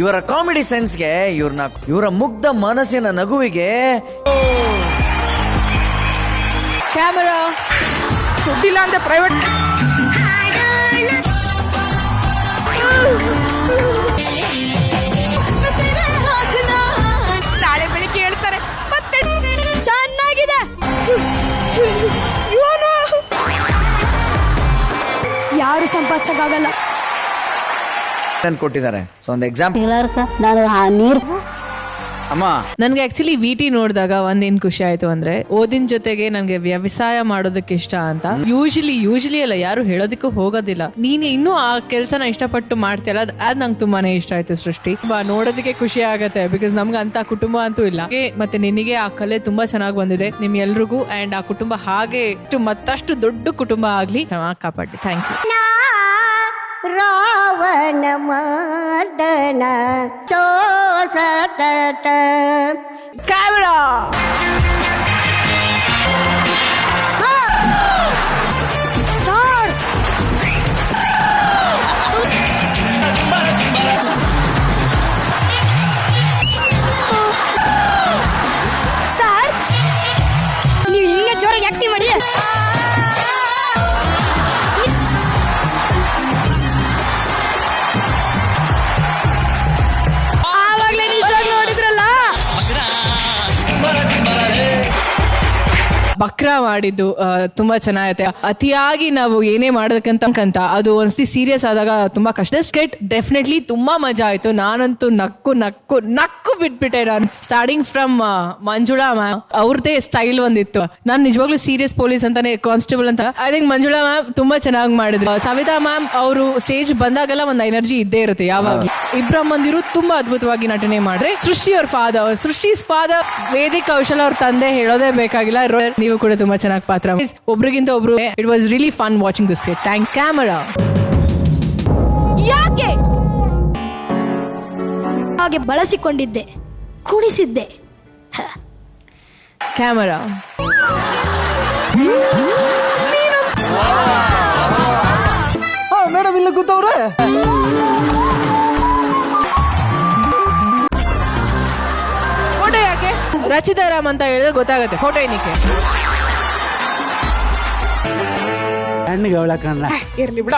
ಇವರ ಕಾಮಿಡಿ ಸೆನ್ಸ್ಗೆ, ಇವರ ಮುಗ್ಧ ಮನಸ್ಸಿನ ನಗುವಿಗೆ ಕ್ಯಾಮರಾ ದುಡ್ಡಿಲ್ಲ ಅಂದ್ರೆ ಪ್ರೈವೇಟ್ ನಾಳೆ ಬೆಳಿಗ್ಗೆ ಹೇಳ್ತಾರೆ ಮತ್ತೆ ಚೆನ್ನಾಗಿದೆ. ಯಾರು ಸಂಪಾದಿಸಕ್ಕಾಗಲ್ಲ ಕೊಟ್ಟಿದ್ದಾರೆ. ಸೊ ಒಂದು ಎಕ್ಸಾಂಪಲ್ ಅಮ್ಮ, ನನ್ಗೆ ಆಕ್ಚುಲಿ ವಿಟಿ ನೋಡಿದಾಗ ಒಂದೇನ್ ಖುಷಿ ಆಯ್ತು ಅಂದ್ರೆ ಓದಿನ ಜೊತೆಗೆ ನನ್ಗೆ ವ್ಯವಸಾಯ ಮಾಡೋದಕ್ಕೆ ಇಷ್ಟ ಅಂತ. ಯೂಶಲಿ ಅಲ್ಲ, ಯಾರು ಹೇಳೋದಕ್ಕೂ ಹೋಗೋದಿಲ್ಲ. ನೀನ್ ಇನ್ನೂ ಆ ಕೆಲ್ಸನ ಇಷ್ಟಪಟ್ಟು ಮಾಡ್ತೀಯಲ್ಲ, ಅದ್ ನಂಗೆ ತುಂಬಾನೇ ಇಷ್ಟ ಆಯ್ತು ಸೃಷ್ಟಿ. ನೋಡೋದಕ್ಕೆ ಖುಷಿ ಆಗತ್ತೆ, ಬಿಕಾಸ್ ನಮ್ಗೆ ಅಂತ ಕುಟುಂಬ ಅಂತೂ ಇಲ್ಲ. ಮತ್ತೆ ನಿನಗೆ ಆ ಕಲೆ ತುಂಬಾ ಚೆನ್ನಾಗಿ ಬಂದಿದೆ, ನಿಮ್ ಎಲ್ರಿಗೂ. ಅಂಡ್ ಆ ಕುಟುಂಬ ಹಾಗೆ ಮತ್ತಷ್ಟು ದೊಡ್ಡ ಕುಟುಂಬ ಆಗ್ಲಿ, ಚೆನ್ನಾಗಿ ಕಾಪಾಡಿ. Thank you. ರಾವಣ ಮರ್ದನ ಚೋಸಟ ಕ್ಯಾಮರಾ ಸರ್, ನೀವು ಹಿಂಗೆ ಜೋರಾಗಿ ಆಕ್ಟಿಂಗ್ ಮಾಡಿ. ಬಕ್ರ ಮಾಡಿದ್ದು ತುಂಬಾ ಚೆನ್ನಾಗೈತೆ. ಅತಿಯಾಗಿ ನಾವು ಏನೇ ಮಾಡೋದಕ್ಕಂತ ಅದು ಒಂದ್ಸತಿ ಸೀರಿಯಸ್ ಆದಾಗ ತುಂಬಾ ಕಷ್ಟ. ಸ್ಕೆಟ್ ಡೆಫಿನೆಟ್ಲಿ ತುಂಬಾ ಮಜಾ ಆಯ್ತು. ನಾನಂತೂ ನಕ್ಕು ಬಿಟ್ಬಿಟ್ಟೆ. ನಾನು ಸ್ಟಾರ್ಟಿಂಗ್ ಫ್ರಮ್ ಮಂಜುಳಾ ಮ್ಯಾಮ್, ಅವ್ರದೇ ಸ್ಟೈಲ್ ಒಂದಿತ್ತು. ನಾನು ನಿಜವಾಗ್ಲೂ ಸೀರಿಯಸ್ ಪೊಲೀಸ್ ಅಂತಾನೆ, ಕಾನ್ಸ್ಟೇಬಲ್ ಅಂತ. ಐ ಥಿಂಕ್ ಮಂಜುಳಾ ಮ್ಯಾಮ್ ತುಂಬಾ ಚೆನ್ನಾಗಿ ಮಾಡಿದ್ರು. ಸವಿತಾ ಮ್ಯಾಮ್ ಅವರು ಸ್ಟೇಜ್ ಬಂದಾಗೆಲ್ಲ ಒಂದು ಎನರ್ಜಿ ಇದ್ದೇ ಇರುತ್ತೆ ಯಾವಾಗ್ಲೂ. ಇಬ್ರಮ್ಮಂದಿರು ತುಂಬಾ ಅದ್ಭುತವಾಗಿ ನಟನೆ ಮಾಡ್ರೆ. ಸೃಷ್ಟಿ ಅವ್ರ ಫಾದರ್ ವೇದಿಕ್ ಕೌಶಲ್ ಅವ್ರ ತಂದೆ ಹೇಳೋದೇ ಬೇಕಾಗಿಲ್ಲ. ನೀವು ಕೂಡ ತುಂಬಾ ಚೆನ್ನಾಗಿ ಪಾತ್ರ, ಒಬ್ರಿಗಿಂತ ಒಬ್ರು. It was really fun watching this set. Thank camera. ಯಾಕೆ ಹಾಗೆ ಬಳಸಿಕೊಂಡಿದ್ದೆ, ಕುಣಿಸಿದ್ದೆ. ಕ್ಯಾಮರಾ. ಮೇಡಮ್ ಇಲ್ಲ ಕೂತವ್ರೆ. ಫೋಟೋ ಯಾಕೆ ರಚಿತಾರಾಮ್ ಅಂತ ಹೇಳಿದ್ರೆ ಗೊತ್ತಾಗುತ್ತೆ. ಫೋಟೋ ಏನಕ್ಕೆ ಇರ್ಲಿ ಬಿಡ,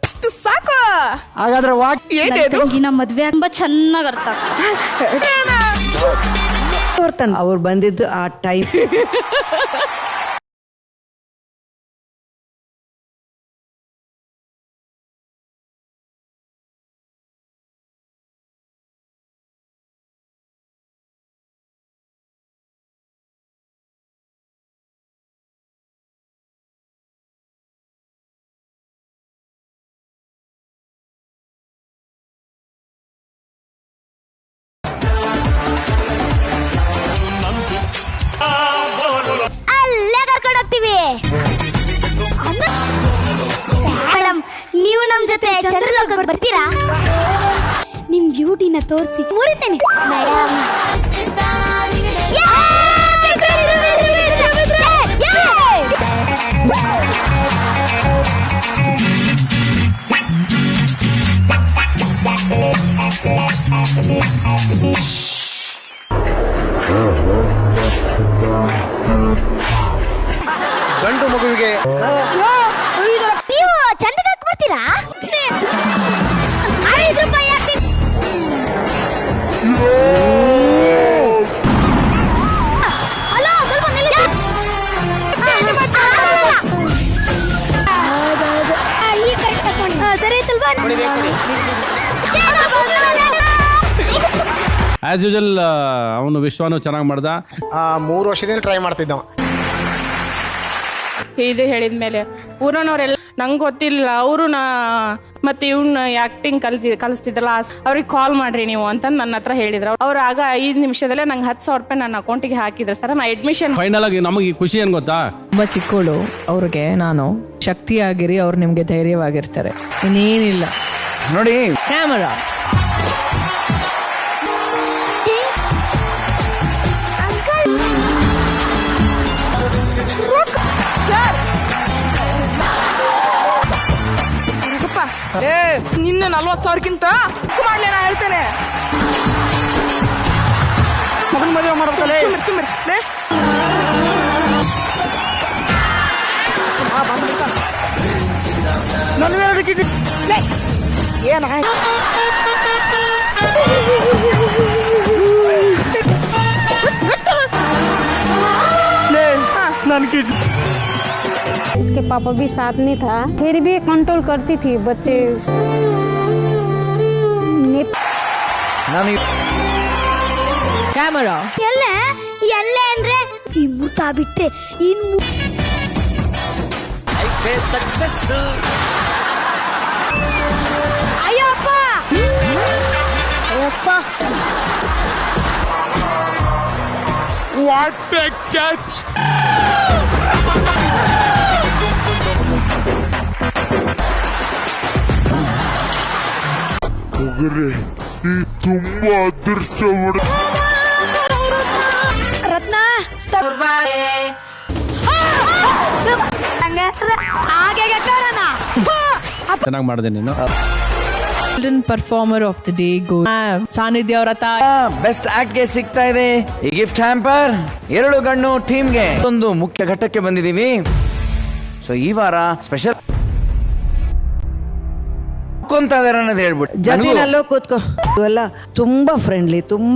ಅಷ್ಟು ಸಾಕು. ಹಾಗಾದ್ರೆ ತಂಗಿನ ಮದ್ವೆ ತುಂಬಾ ಚೆನ್ನಾಗಿ ಅರ್ಥ. ಅವ್ರು ಬಂದಿದ್ದು ಆ ಟೈಮ್. ಮೇಡಮ್, ನೀವು ನಮ್ ಜೊತೆ ಚಂದ್ರಲೋಕಕ್ಕೆ ಬರ್ತೀರಾ? ನಿಮ್ ಬ್ಯೂಟಿನ ತೋರಿಸಿ ಮುರಿತೇನೆ ಮೇಡಮ್. ಗಂಡು ಮಗುವಿಗೆ ನೀವು ಚಂದಕ್ಕೆ ಬರ್ತೀರಾ? 5 ರೂಪಾಯಿ ಹಾಕ್ತೀನಿ. ಹಲೋ, ಸ್ವಲ್ಪ ನಿಲ್ಲಿ. ಈ ಕರೆಕ್ಟ್ ತಗೊಂಡು ಸರಿ ಆಯ್ತಲ್ವಾ? ಆಸ್ ಯೂಶಲ್ ಅವನು ವಿಶ್ವಾನು ಚೆನ್ನಾಗಿ ಮಾಡ್ದ. 3 ವರ್ಷದಿಂದ ಟ್ರೈ ಮಾಡ್ತಿದ್ದ. ಇದು ಹೇಳಿದ್ಮೇಲೆ ಊರನವರೆಲ್ಲ ನಂಗೆ ಗೊತ್ತಿಲ್ಲ, ಅವರು ಮತ್ತೆ ಇವ್ನ ಆಕ್ಟಿಂಗ್ ಕಲಿಸ್ತಿದ್ದಲ್ಲ, ಅವ್ರಿಗೆ ಕಾಲ್ ಮಾಡ್ರಿ ನೀವು ಅಂತ ನನ್ನ ಹತ್ರ ಹೇಳಿದ್ರು. ಅವ್ರು ಆಗ 5 ನಿಮಿಷದಲ್ಲೇ ನಂಗೆ 10,000 ರೂಪಾಯಿ ನನ್ನ ಅಕೌಂಟಿಗೆ ಹಾಕಿದ್ರು ಸರ್. ನಾ ಅಡ್ಮಿಷನ್ ಫೈನಲ್ ಆಗಿ ನಮಗೆ ಖುಷಿ ಏನ್ ಗೊತ್ತಾ, ತುಂಬಾ ಚಿಕ್ಕೋಳು. ಅವ್ರಿಗೆ ನಾನು ಶಕ್ತಿಯಾಗಿರಿ, ಅವ್ರು ನಿಮ್ಗೆ ಧೈರ್ಯವಾಗಿರ್ತಾರೆ, ಇನ್ನೇನಿಲ್ಲ. ನೋಡಿ ಕ್ಯಾಮರಾ. ನಿನ್ನ 40,000ಕ್ಕಿಂತ ಮಾಡ್ಲಿ ನಾ ಹೇಳ್ತೇನೆ. ಮಗನ ಮದುವೆ ಮಾಡ್ಬೇಕಲ್ಲ. ಸುಮ್ಮನೆ ಲೇ ಲೇ ಏನ इसके पापा भी साथ नहीं था, फिर भी कंट्रोल करती थी बच्चे. ನಾನು ಕ್ಯಾಮರಾ ಎಲ್ಲೇ ಎಲ್ಲೇ ಅಂದ್ರೆ ಈ ಮುತ್ತ ಬಿಟ್ರೆ ಇನ್ನು ಸಕ್ಸಸ್. ಅಯ್ಯಪ್ಪ ಅಯ್ಯಪ್ಪ ವಾಟ್ ಎ ಕ್ಯಾಚ್. ತುಂಬಾ ಅದೃಷ್ಟ ರತ್ನ ಹಾಗೆ ಕಾರಣ ಚೆನ್ನಾಗಿ ಮಾಡಿದೆ ನೀನು. Children performer of the day go Saannidhya ಅವರ ಬೆಸ್ಟ್ ಆಕ್ಟ್ಗೆ ಸಿಗ್ತಾ ಇದೆ ಈ ಗಿಫ್ಟ್ ಹ್ಯಾಂಪರ್. 2 ಗಣ್ಣು ಟೀಮ್ಗೆ ಒಂದು ಮುಖ್ಯ ಘಟ್ಟಕ್ಕೆ ಬಂದಿದ್ದೀವಿ. ಸೊ ಈ ವಾರ ಸ್ಪೆಷಲ್ ಕೊಂತ ಅನ್ನೋದು ಹೇಳ್ಬಿಟ್ಟು ಜೊತೆನಲ್ಲೂ ಕೂತ್ಕೋ. ಇವೆಲ್ಲ ತುಂಬಾ ಫ್ರೆಂಡ್ಲಿ, ತುಂಬಾ